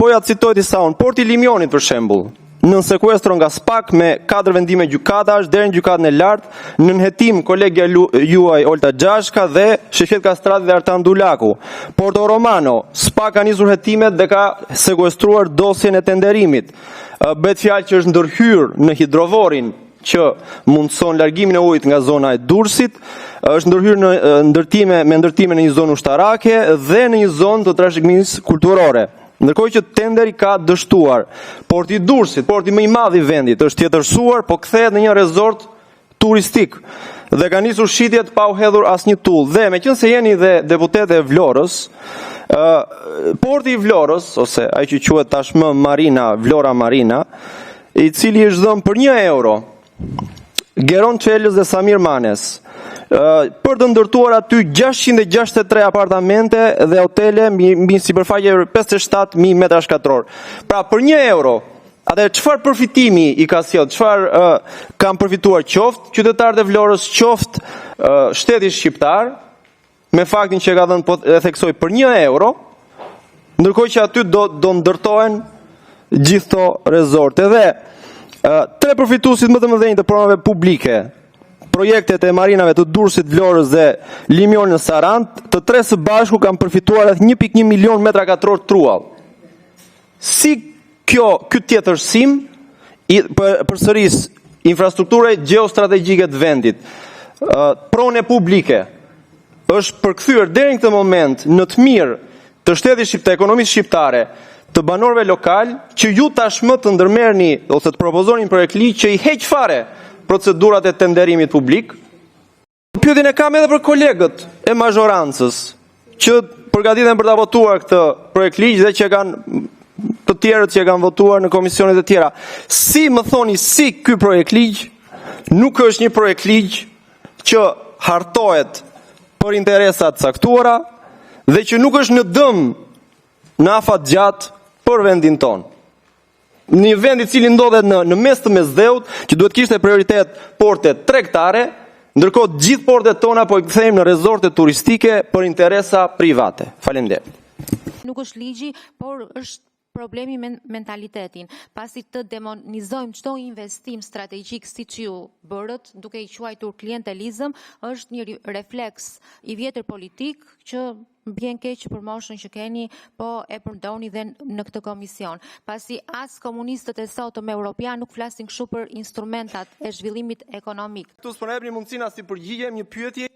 Po ja citoj disa unë, Porti Limionit për shembull, nën sekuestro nga SPAK me 4 vendime gjykatash deri në gjykatën e lartë, nën hetim kolegja juaj Olta Gjashka dhe Sheshet Kastrati dhe Artan Dulaku. Porto Romano, SPAK ka nisur hetimet dhe ka sekuestruar dosjen e tenderimit. Bëhet fjalë që është ndërhyr në hidrovorin që mundson largimin e ujit nga zona e Durrësit, është ndërhyr në ndërtime në një zonë ushtarake dhe në një zonë të trashëgimisë kulturore. Ndërkohë që tenderi ka dështuar. Porti i Durrësit, porti më i madh i vendit, është tjetërsuar, po kthehet në një rezort turistik dhe ka nisur shitjet pa u hedhur asnjë tull. Dhe meqense jeni dhe deputete e Vlorës, porti i Vlorës, ose ai që quhet tashmë Marina, Vlora Marina, i cili është dhënë për 1 euro, Geron Çelës dhe Samir Manes, për të ndërtuar aty 663 apartamente dhe hotele mbi sipërfaqe 57.000 metra shkatror. Pra për 1 euro, atë çfarë përfitimi i ka sjell, çfarë kanë përfituar qoftë qytetarët e Vlorës, qoftë shteti shqiptar, me faktin që ka dhënë, po e theksoj, për 1 euro, ndërkohë që aty do ndërtohen gjithë to rezorte. Dhe tre përfituesit më të mëdhenj të programeve publike, projektet e marinave të Durrësit, Vlorës dhe Limionit në Sarand, të tre së bashku kanë përfituar rreth 1.1 milion metra katror truall. Si ky tjetërsim i përsëris infrastrukturë gjeostrategjike të vendit, prone publike, është përkthyer deri në këtë moment në të mirë të shtetit shqiptar, ekonomisë shqiptare, të banorëve lokal, që ju tashmë të ndërmerrni ose të propozoni një projekt ligj që i heq fare procedurat e tenderimit publik. Pyetjen e kam edhe për kolegët e mazhorancës që përgatiten për ta votuar këtë projekt ligj dhe që kanë të tjerët që kanë votuar në komisionet e tjera. Si më thoni, si ky projekt ligj nuk është një projekt ligj që hartohet për interesat caktuara dhe që nuk është në dëm në afat gjatë për vendin tonë. Një vend i cili ndodhet në mes të mesdheut, që duhet kishte prioritet portet tregtare, ndërkohë gjithë portet tona po i kthejmë në rezorte turistike për interesa private. Faleminderit. Nuk është ligji, por është problemi me mentalitetin. Pasi të demonizojmë çdo investim strategjik siç ju bërët, duke i quajtur klientelizëm, është një refleks i vjetër politik që bjen keq për moshën që keni, po e përdorni dhe në këtë komision. Pasi as komunistët e sotëm europian nuk flasin kështu për instrumentat e zhvillimit ekonomik. Tu s'po na jepni mundësinë as të përgjigjem një pyetje